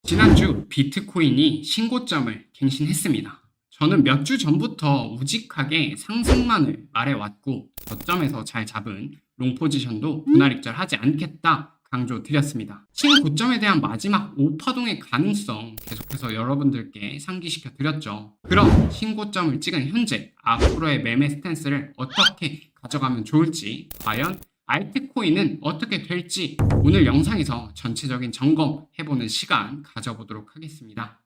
지난주 비트코인이 신고점을 갱신했습니다. 저는 몇 주 전부터 우직하게 상승만을 말해왔고 저점에서 잘 잡은 롱 포지션도 분할 익절하지 않겠다 강조드렸습니다. 신고점에 대한 마지막 5파동의 가능성 계속해서 여러분들께 상기시켜 드렸죠. 그럼 신고점을 찍은 현재 앞으로의 매매 스탠스를 어떻게 가져가면 좋을지, 과연 알트코인은 어떻게 될지 오늘 영상에서 전체적인 점검해보는 시간 가져보도록 하겠습니다.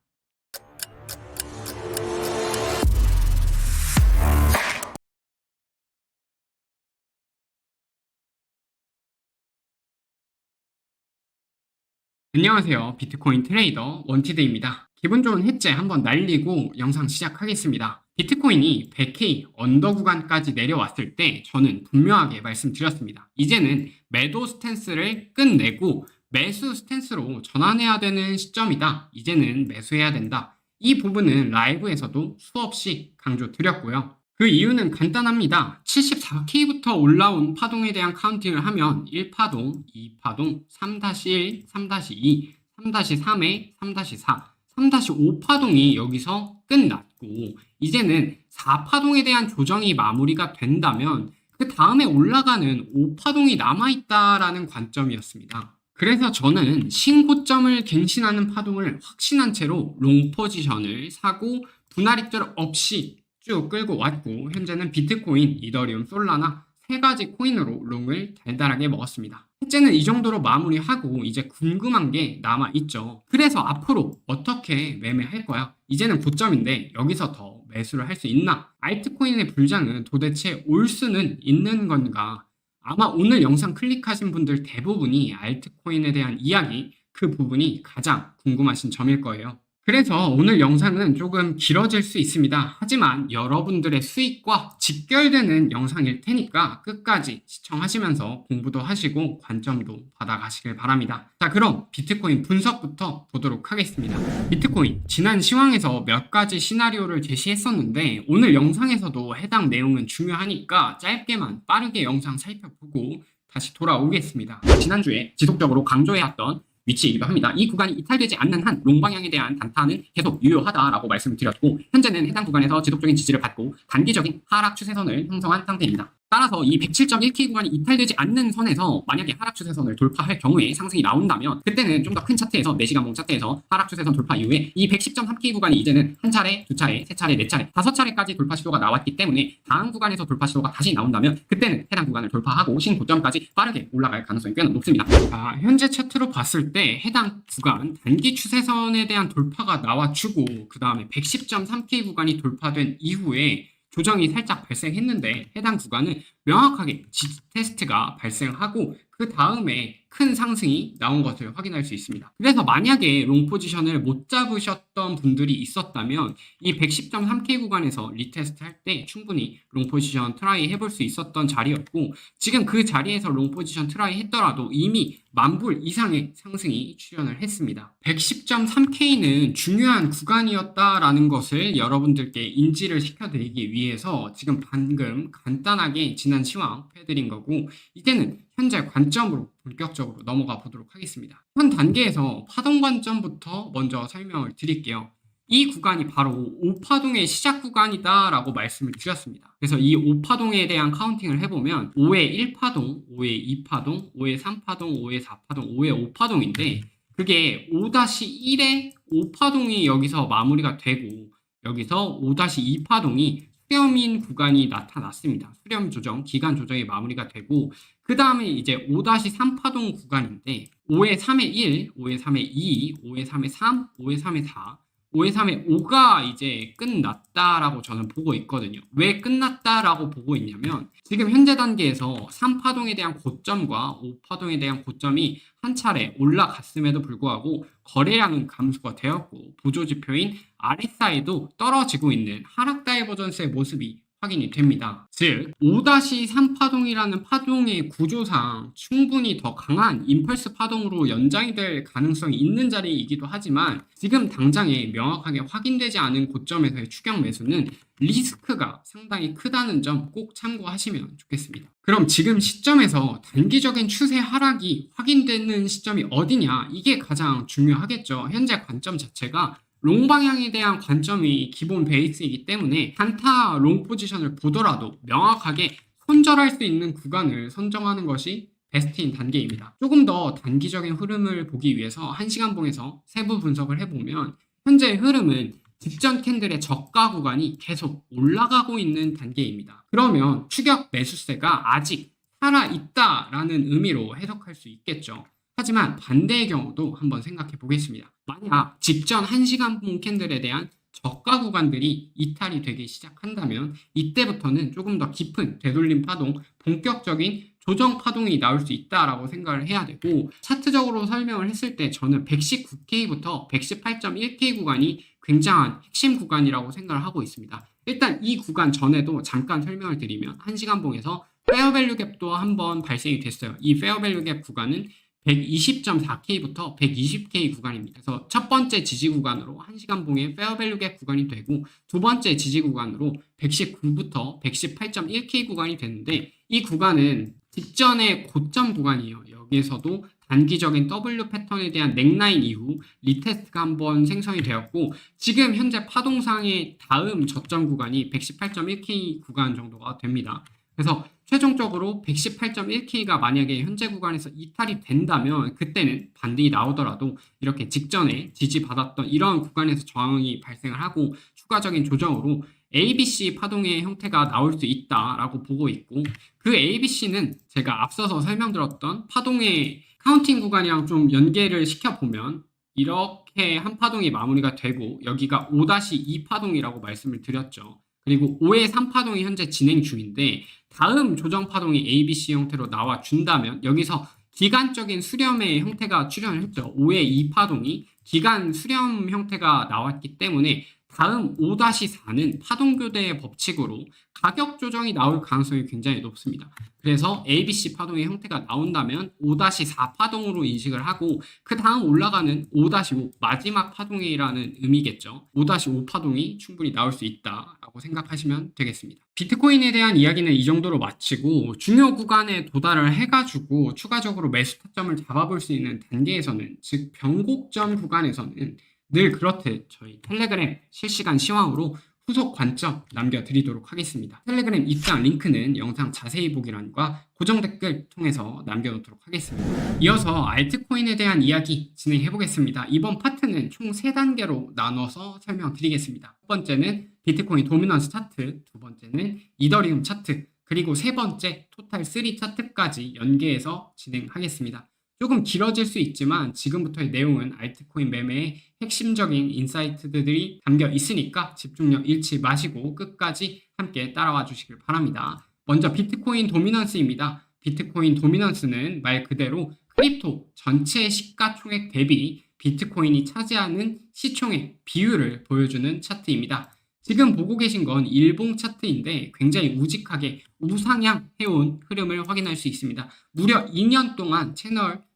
안녕하세요. 비트코인 트레이더 원티드입니다. 기분 좋은 해째 한번 날리고 영상 시작하겠습니다. 비트코인이 100K 언더 구간까지 내려왔을 때 저는 분명하게 말씀드렸습니다. 이제는 매도 스탠스를 끝내고 매수 스탠스로 전환해야 되는 시점이다. 이제는 매수해야 된다. 이 부분은 라이브에서도 수없이 강조드렸고요. 그 이유는 간단합니다. 74K부터 올라온 파동에 대한 카운팅을 하면 1파동, 2파동, 3-1, 3-2, 3-3에 3-4, 3-5파동이 여기서 끝났고 이제는 4파동에 대한 조정이 마무리가 된다면 그 다음에 올라가는 5파동이 남아있다라는 관점이었습니다. 그래서 저는 신고점을 갱신하는 파동을 확신한 채로 롱 포지션을 사고 분할 익절 없이 쭉 끌고 왔고 현재는 비트코인, 이더리움, 솔라나 세 가지 코인으로 롱을 달달하게 먹었습니다. 현재는 이 정도로 마무리하고 이제 궁금한 게 남아있죠. 그래서 앞으로 어떻게 매매할 거야? 이제는 고점인데 여기서 더 매수를 할 수 있나? 알트코인의 불장은 도대체 올 수는 있는 건가? 아마 오늘 영상 클릭하신 분들 대부분이 알트코인에 대한 이야기, 그 부분이 가장 궁금하신 점일 거예요. 그래서 오늘 영상은 조금 길어질 수 있습니다. 하지만 여러분들의 수익과 직결되는 영상일 테니까 끝까지 시청하시면서 공부도 하시고 관점도 받아가시길 바랍니다. 자, 그럼 비트코인 분석부터 보도록 하겠습니다. 비트코인, 지난 시황에서 몇 가지 시나리오를 제시했었는데 오늘 영상에서도 해당 내용은 중요하니까 짧게만 빠르게 영상 살펴보고 다시 돌아오겠습니다. 지난주에 지속적으로 강조해왔던 위치이기도 합니다. 이 구간이 이탈되지 않는 한 롱 방향에 대한 단타는 계속 유효하다라고 말씀을 드렸고 현재는 해당 구간에서 지속적인 지지를 받고 단기적인 하락 추세선을 형성한 상태입니다. 따라서 이 107.1K 구간이 이탈되지 않는 선에서 만약에 하락 추세선을 돌파할 경우에 상승이 나온다면 그때는 좀 더 큰 차트에서 4시간봉 차트에서 하락 추세선 돌파 이후에 이 110.3K 구간이 이제는 한 차례, 두 차례, 세 차례, 네 차례, 다섯 차례까지 돌파 시도가 나왔기 때문에 다음 구간에서 돌파 시도가 다시 나온다면 그때는 해당 구간을 돌파하고 신고점까지 빠르게 올라갈 가능성이 꽤나 높습니다. 자, 현재 차트로 봤을 때 해당 구간 단기 추세선에 대한 돌파가 나와주고 그 다음에 110.3K 구간이 돌파된 이후에 조정이 살짝 발생했는데 해당 구간은 명확하게 지지 테스트가 발생하고 그 다음에 큰 상승이 나온 것을 확인할 수 있습니다. 그래서 만약에 롱 포지션을 못 잡으셨던 분들이 있었다면 이 110.3K 구간에서 리테스트 할 때 충분히 롱 포지션 트라이 해볼 수 있었던 자리였고 지금 그 자리에서 롱 포지션 트라이 했더라도 이미 만불 이상의 상승이 출현을 했습니다. 110.3K는 중요한 구간이었다라는 것을 여러분들께 인지를 시켜드리기 위해서 지금 방금 간단하게 지난 시황 해드린 거고 이제는 현재 관점으로 본격적으로 넘어가 보도록 하겠습니다. 현 단계에서 파동 관점부터 먼저 설명을 드릴게요. 이 구간이 바로 5파동의 시작 구간이다 라고 말씀을 드렸습니다. 그래서 이 5파동에 대한 카운팅을 해보면 5의 1파동, 5의 2파동, 5의 3파동, 5의 4파동, 5의 5파동인데 그게 5-1의 5파동이 여기서 마무리가 되고 여기서 5-2파동이 수렴인 구간이 나타났습니다. 수렴 조정, 기간 조정이 마무리가 되고 그 다음에 이제 5-3파동 구간인데 5의 3의 1, 5의 3의 2, 5의 3의 3, 5의 3의 4 5의 3의 5가 이제 끝났다라고 저는 보고 있거든요. 왜 끝났다라고 보고 있냐면 지금 현재 단계에서 3파동에 대한 고점과 5파동에 대한 고점이 한 차례 올라갔음에도 불구하고 거래량은 감소가 되었고 보조지표인 RSI도 떨어지고 있는 하락 다이버전스의 모습이 확인이 됩니다. 즉 5-3 파동이라는 파동의 구조상 충분히 더 강한 임펄스 파동으로 연장이 될 가능성이 있는 자리이기도 하지만 지금 당장에 명확하게 확인되지 않은 고점에서의 추격 매수는 리스크가 상당히 크다는 점 꼭 참고하시면 좋겠습니다. 그럼 지금 시점에서 단기적인 추세 하락이 확인되는 시점이 어디냐? 이게 가장 중요하겠죠. 현재 관점 자체가 롱 방향에 대한 관점이 기본 베이스이기 때문에 단타 롱 포지션을 보더라도 명확하게 손절할 수 있는 구간을 선정하는 것이 베스트인 단계입니다. 조금 더 단기적인 흐름을 보기 위해서 1시간봉에서 세부 분석을 해보면 현재 흐름은 직전 캔들의 저가 구간이 계속 올라가고 있는 단계입니다. 그러면 추격 매수세가 아직 살아있다라는 의미로 해석할 수 있겠죠. 하지만 반대의 경우도 한번 생각해 보겠습니다. 만약 직전 1시간봉 캔들에 대한 저가 구간들이 이탈이 되기 시작한다면 이때부터는 조금 더 깊은 되돌림 파동, 본격적인 조정 파동이 나올 수 있다라고 생각을 해야 되고 차트적으로 설명을 했을 때 저는 119K부터 118.1K 구간이 굉장한 핵심 구간이라고 생각을 하고 있습니다. 일단 이 구간 전에도 잠깐 설명을 드리면 1시간봉에서 페어밸류 갭도 한번 발생이 됐어요. 이 페어밸류 갭 구간은 120.4K부터 120K 구간입니다. 그래서 첫 번째 지지 구간으로 1시간봉의 페어밸류 갭 구간이 되고 두 번째 지지 구간으로 119부터 118.1K 구간이 되는데 이 구간은 직전의 고점 구간이에요. 여기에서도 단기적인 W 패턴에 대한 넥라인 이후 리테스트가 한번 생성이 되었고 지금 현재 파동상의 다음 저점 구간이 118.1K 구간 정도가 됩니다. 그래서 최종적으로 118.1K가 만약에 현재 구간에서 이탈이 된다면 그때는 반등이 나오더라도 이렇게 직전에 지지받았던 이런 구간에서 저항이 발생을 하고 추가적인 조정으로 ABC 파동의 형태가 나올 수 있다라고 보고 있고 그 ABC는 제가 앞서서 설명드렸던 파동의 카운팅 구간이랑 좀 연계를 시켜보면 이렇게 한 파동이 마무리가 되고 여기가 5-2 파동이라고 말씀을 드렸죠. 그리고 5-3 파동이 현재 진행 중인데 다음 조정 파동이 ABC 형태로 나와준다면 여기서 기간적인 수렴의 형태가 출현을 했죠. 5-2 파동이 기간 수렴 형태가 나왔기 때문에 다음 5-4는 파동교대의 법칙으로 가격 조정이 나올 가능성이 굉장히 높습니다. 그래서 ABC 파동의 형태가 나온다면 5-4 파동으로 인식을 하고 그 다음 올라가는 5-5 마지막 파동이라는 의미겠죠. 5-5 파동이 충분히 나올 수 있다라고 생각하시면 되겠습니다. 비트코인에 대한 이야기는 이 정도로 마치고 중요 구간에 도달을 해가지고 추가적으로 매수 타점을 잡아볼 수 있는 단계에서는 즉 변곡점 구간에서는 늘 그렇듯 저희 텔레그램 실시간 시황으로 후속 관점 남겨드리도록 하겠습니다. 텔레그램 입장 링크는 영상 자세히 보기란과 고정 댓글 통해서 남겨놓도록 하겠습니다. 이어서 알트코인에 대한 이야기 진행해보겠습니다. 이번 파트는 총 3단계로 나눠서 설명드리겠습니다. 첫 번째는 비트코인 도미넌스 차트, 두 번째는 이더리움 차트, 그리고 세 번째 토탈 3 차트까지 연계해서 진행하겠습니다. 조금 길어질 수 있지만 지금부터의 내용은 알트코인 매매의 핵심적인 인사이트들이 담겨 있으니까 집중력 잃지 마시고 끝까지 함께 따라와 주시길 바랍니다. 먼저 비트코인 도미넌스입니다. 비트코인 도미넌스는 말 그대로 크립토 전체 시가총액 대비 비트코인이 차지하는 시총의 비율을 보여주는 차트입니다. 지금 보고 계신 건 일봉 차트인데 굉장히 우직하게 우상향 해온 흐름을 확인할 수 있습니다. 무려 2년 동안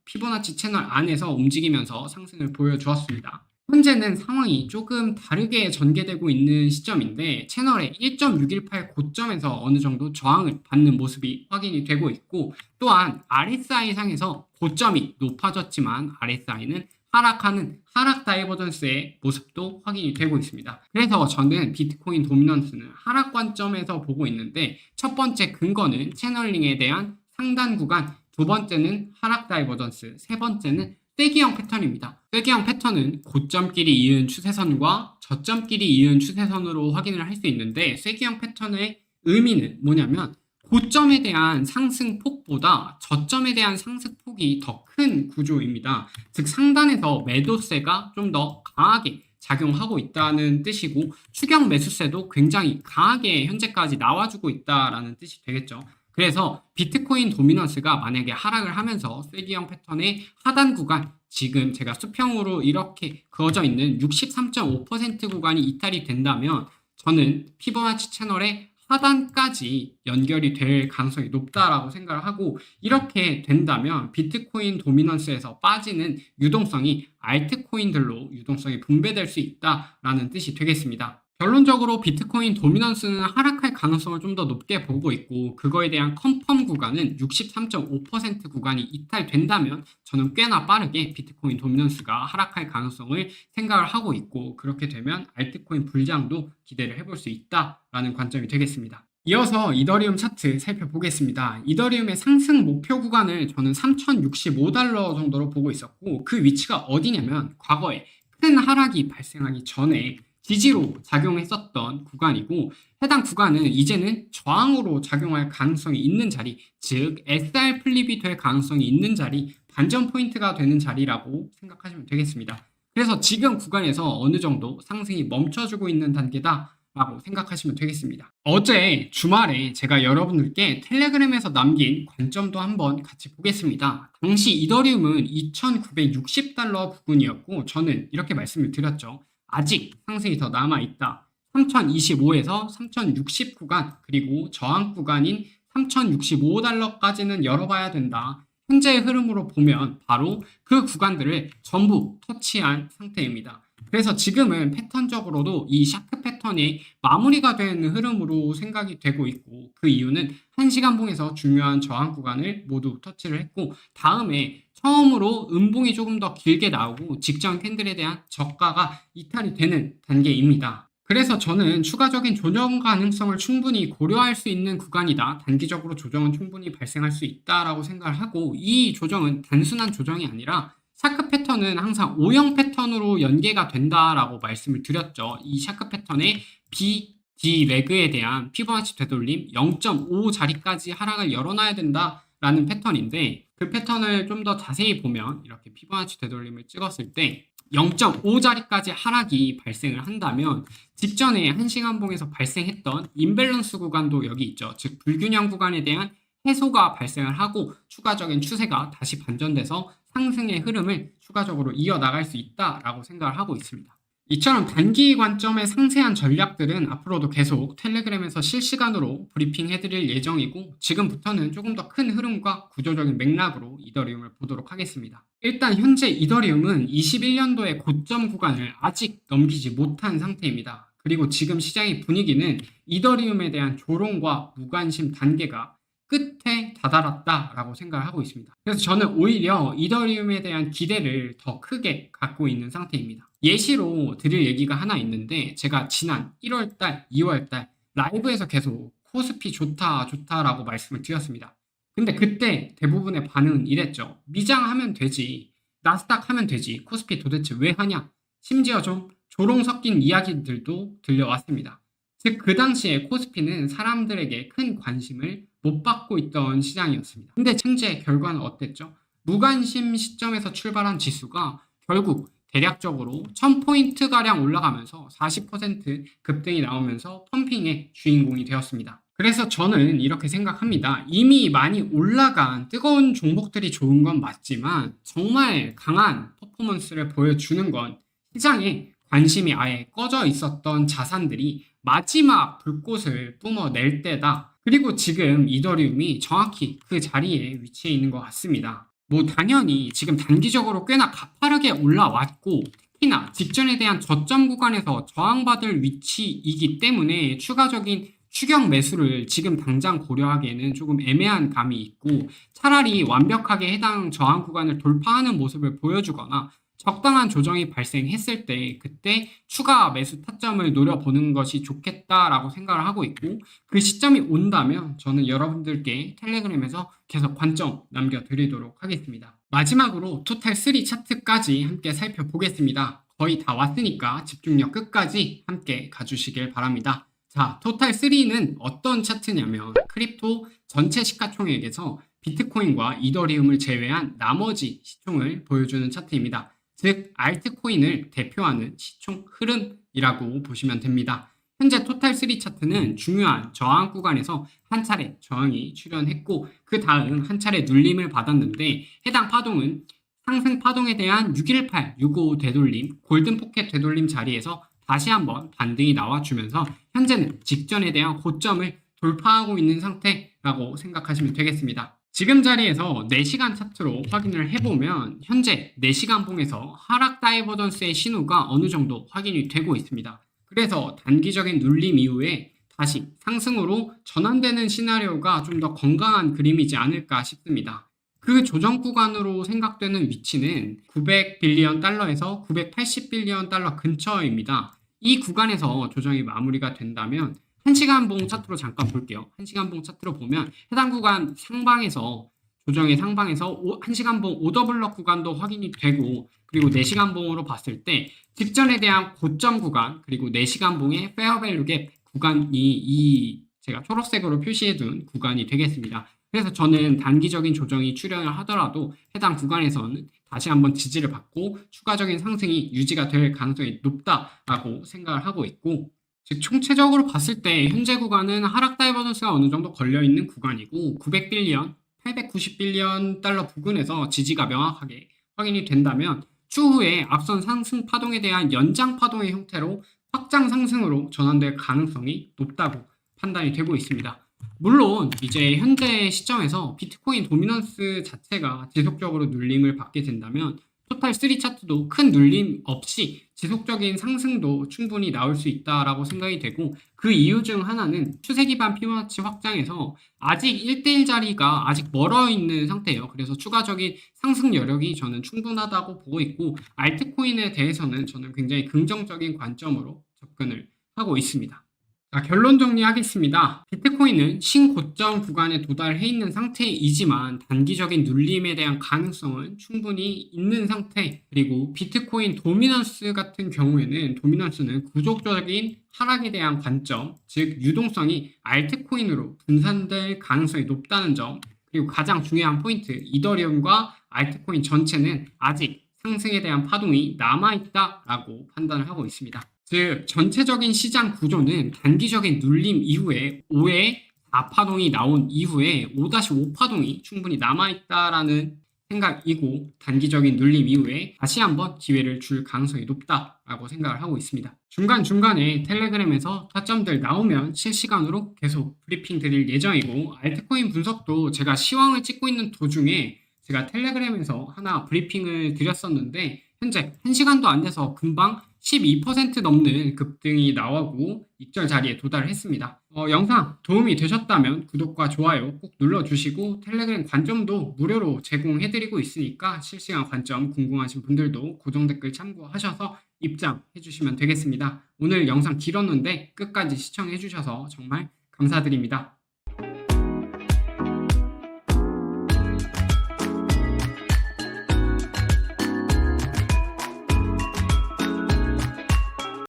피보나치 채널 안에서 움직이면서 상승을 보여주었습니다. 현재는 상황이 조금 다르게 전개되고 있는 시점인데 채널의 1.618 고점에서 어느 정도 저항을 받는 모습이 확인이 되고 있고 또한 RSI 상에서 고점이 높아졌지만 RSI는 하락하는 하락 다이버전스의 모습도 확인이 되고 있습니다. 그래서 저는 비트코인 도미넌스는 하락 관점에서 보고 있는데 첫 번째 근거는 채널링에 대한 상단 구간, 두 번째는 하락 다이버전스, 세 번째는 쐐기형 패턴입니다. 쐐기형 패턴은 고점끼리 이은 추세선과 저점끼리 이은 추세선으로 확인을 할 수 있는데 쐐기형 패턴의 의미는 뭐냐면 고점에 대한 상승폭보다 저점에 대한 상승폭이 더 큰 구조입니다. 즉 상단에서 매도세가 좀 더 강하게 작용하고 있다는 뜻이고 추격 매수세도 굉장히 강하게 현재까지 나와주고 있다는 뜻이 되겠죠. 그래서 비트코인 도미넌스가 만약에 하락을 하면서 쐐기형 패턴의 하단 구간, 지금 제가 수평으로 이렇게 그어져 있는 63.5% 구간이 이탈이 된다면 저는 피보나치 채널의 하단까지 연결이 될 가능성이 높다라고 생각을 하고, 이렇게 된다면 비트코인 도미넌스에서 빠지는 유동성이 알트코인들로 유동성이 분배될 수 있다라는 뜻이 되겠습니다. 결론적으로 비트코인 도미넌스는 하락할 가능성을 좀 더 높게 보고 있고, 그거에 대한 컨펌 구간은 63.5% 구간이 이탈된다면 저는 꽤나 빠르게 비트코인 도미넌스가 하락할 가능성을 생각을 하고 있고, 그렇게 되면 알트코인 불장도 기대를 해볼 수 있다라는 관점이 되겠습니다. 이어서 이더리움 차트 살펴보겠습니다. 이더리움의 상승 목표 구간을 저는 3065달러 정도로 보고 있었고, 그 위치가 어디냐면 과거에 큰 하락이 발생하기 전에 지지로 작용했었던 구간이고, 해당 구간은 이제는 저항으로 작용할 가능성이 있는 자리, 즉 SR 플립이 될 가능성이 있는 자리, 반전 포인트가 되는 자리라고 생각하시면 되겠습니다. 그래서 지금 구간에서 어느 정도 상승이 멈춰주고 있는 단계다 라고 생각하시면 되겠습니다. 어제 주말에 제가 여러분들께 텔레그램에서 남긴 관점도 한번 같이 보겠습니다. 당시 이더리움은 2960달러 부근이었고, 저는 이렇게 말씀을 드렸죠. 아직 상승이 더 남아있다. 3025에서 3060 구간, 그리고 저항 구간인 3065달러까지는 열어봐야 된다. 현재의 흐름으로 보면 바로 그 구간들을 전부 터치한 상태입니다. 그래서 지금은 패턴적으로도 이 샤크 패턴이 마무리가 되는 흐름으로 생각이 되고 있고, 그 이유는 1시간 봉에서 중요한 저항 구간을 모두 터치를 했고, 다음에 처음으로 음봉이 조금 더 길게 나오고 직전 캔들에 대한 저가가 이탈이 되는 단계입니다. 그래서 저는 추가적인 조정 가능성을 충분히 고려할 수 있는 구간이다. 단기적으로 조정은 충분히 발생할 수 있다라고 생각을 하고, 이 조정은 단순한 조정이 아니라 샤크 패턴은 항상 O형 패턴으로 연계가 된다라고 말씀을 드렸죠. 이 샤크 패턴의 BD 레그에 대한 피보나치 되돌림 0.5 자리까지 하락을 열어놔야 된다라는 패턴인데, 그 패턴을 좀 더 자세히 보면 이렇게 피보나치 되돌림을 찍었을 때 0.5 자리까지 하락이 발생을 한다면 직전에 1시간 봉에서 발생했던 임밸런스 구간도 여기 있죠. 즉 불균형 구간에 대한 해소가 발생을 하고 추가적인 추세가 다시 반전돼서 상승의 흐름을 추가적으로 이어나갈 수 있다라고 생각을 하고 있습니다. 이처럼 단기 관점의 상세한 전략들은 앞으로도 계속 텔레그램에서 실시간으로 브리핑 해드릴 예정이고, 지금부터는 조금 더 큰 흐름과 구조적인 맥락으로 이더리움을 보도록 하겠습니다. 일단 현재 이더리움은 21년도의 고점 구간을 아직 넘기지 못한 상태입니다. 그리고 지금 시장의 분위기는 이더리움에 대한 조롱과 무관심 단계가 끝에 다다랐다라고 생각을 하고 있습니다. 그래서 저는 오히려 이더리움에 대한 기대를 더 크게 갖고 있는 상태입니다. 예시로 드릴 얘기가 하나 있는데, 제가 지난 1월달, 2월달 라이브에서 계속 코스피 좋다라고 말씀을 드렸습니다. 근데 그때 대부분의 반응은 이랬죠. 미장하면 되지, 나스닥 하면 되지, 코스피 도대체 왜 하냐, 심지어 좀 조롱 섞인 이야기들도 들려왔습니다. 즉 그 당시에 코스피는 사람들에게 큰 관심을 못 받고 있던 시장이었습니다. 근데 현재 결과는 어땠죠? 무관심 시점에서 출발한 지수가 결국 대략적으로 1000포인트가량 올라가면서 40% 급등이 나오면서 펌핑의 주인공이 되었습니다. 그래서 저는 이렇게 생각합니다. 이미 많이 올라간 뜨거운 종목들이 좋은 건 맞지만 정말 강한 퍼포먼스를 보여주는 건 시장에 관심이 아예 꺼져 있었던 자산들이 마지막 불꽃을 뿜어낼 때다. 그리고 지금 이더리움이 정확히 그 자리에 위치해 있는 것 같습니다. 당연히 지금 단기적으로 꽤나 가파르게 올라왔고, 특히나 직전에 대한 저점 구간에서 저항받을 위치이기 때문에 추가적인 추격 매수를 지금 당장 고려하기에는 조금 애매한 감이 있고, 차라리 완벽하게 해당 저항 구간을 돌파하는 모습을 보여주거나 적당한 조정이 발생했을 때 그때 추가 매수 타점을 노려보는 것이 좋겠다라고 생각을 하고 있고, 그 시점이 온다면 저는 여러분들께 텔레그램에서 계속 관점 남겨드리도록 하겠습니다. 마지막으로 토탈3 차트까지 함께 살펴보겠습니다. 거의 다 왔으니까 집중력 끝까지 함께 가주시길 바랍니다. 자, 토탈3는 어떤 차트냐면 크립토 전체 시가총액에서 비트코인과 이더리움을 제외한 나머지 시총을 보여주는 차트입니다. 즉 알트코인을 대표하는 시총 흐름이라고 보시면 됩니다. 현재 토탈3 차트는 중요한 저항 구간에서 한 차례 저항이 출현했고, 그 다음 한 차례 눌림을 받았는데, 해당 파동은 상승 파동에 대한 618, 65 되돌림, 골든 포켓 되돌림 자리에서 다시 한번 반등이 나와주면서 현재는 직전에 대한 고점을 돌파하고 있는 상태라고 생각하시면 되겠습니다. 지금 자리에서 4시간 차트로 확인을 해보면 현재 4시간 봉에서 하락 다이버전스의 신호가 어느 정도 확인이 되고 있습니다. 그래서 단기적인 눌림 이후에 다시 상승으로 전환되는 시나리오가 좀 더 건강한 그림이지 않을까 싶습니다. 그 조정 구간으로 생각되는 위치는 900빌리언 달러에서 980빌리언 달러 근처입니다. 이 구간에서 조정이 마무리가 된다면 1시간 봉 차트로 잠깐 볼게요. 1시간 봉 차트로 보면 해당 구간 상방에서 조정의 상방에서 1시간 봉 오더블럭 구간도 확인이 되고, 그리고 4시간 봉으로 봤을 때 직전에 대한 고점 구간, 그리고 4시간 봉의 페어밸류 갭 구간이 이 제가 초록색으로 표시해둔 구간이 되겠습니다. 그래서 저는 단기적인 조정이 출현을 하더라도 해당 구간에서는 다시 한번 지지를 받고 추가적인 상승이 유지가 될 가능성이 높다라고 생각을 하고 있고, 즉 총체적으로 봤을 때 현재 구간은 하락 다이버전스가 어느 정도 걸려있는 구간이고 900빌리언, 890빌리언 달러 부근에서 지지가 명확하게 확인이 된다면 추후에 앞선 상승 파동에 대한 연장 파동의 형태로 확장 상승으로 전환될 가능성이 높다고 판단이 되고 있습니다. 물론 이제 현재 시점에서 비트코인 도미넌스 자체가 지속적으로 눌림을 받게 된다면 토탈 3 차트도 큰 눌림 없이 지속적인 상승도 충분히 나올 수 있다라고 생각이 되고, 그 이유 중 하나는 추세 기반 피보나치 확장에서 아직 1대1 자리가 아직 멀어 있는 상태예요. 그래서 추가적인 상승 여력이 저는 충분하다고 보고 있고, 알트코인에 대해서는 저는 굉장히 긍정적인 관점으로 접근을 하고 있습니다. 자, 결론 정리하겠습니다. 비트코인은 신고점 구간에 도달해 있는 상태이지만 단기적인 눌림에 대한 가능성은 충분히 있는 상태, 그리고 비트코인 도미넌스 같은 경우에는 도미넌스는 구조적인 하락에 대한 관점, 즉 유동성이 알트코인으로 분산될 가능성이 높다는 점, 그리고 가장 중요한 포인트, 이더리움과 알트코인 전체는 아직 상승에 대한 파동이 남아있다라고 판단을 하고 있습니다. 즉 전체적인 시장 구조는 단기적인 눌림 이후에 5의 4파동이 나온 이후에 5-5파동이 충분히 남아있다라는 생각이고, 단기적인 눌림 이후에 다시 한번 기회를 줄 가능성이 높다라고 생각을 하고 있습니다. 중간중간에 텔레그램에서 타점들 나오면 실시간으로 계속 브리핑 드릴 예정이고, 알트코인 분석도 제가 시황을 찍고 있는 도중에 제가 텔레그램에서 하나 브리핑을 드렸었는데 현재 1시간도 안 돼서 금방 12% 넘는 급등이 나오고 익절 자리에 도달을 했습니다. 영상 도움이 되셨다면 구독과 좋아요 꼭 눌러주시고, 텔레그램 관점도 무료로 제공해드리고 있으니까 실시간 관점 궁금하신 분들도 고정 댓글 참고하셔서 입장해주시면 되겠습니다. 오늘 영상 길었는데 끝까지 시청해주셔서 정말 감사드립니다.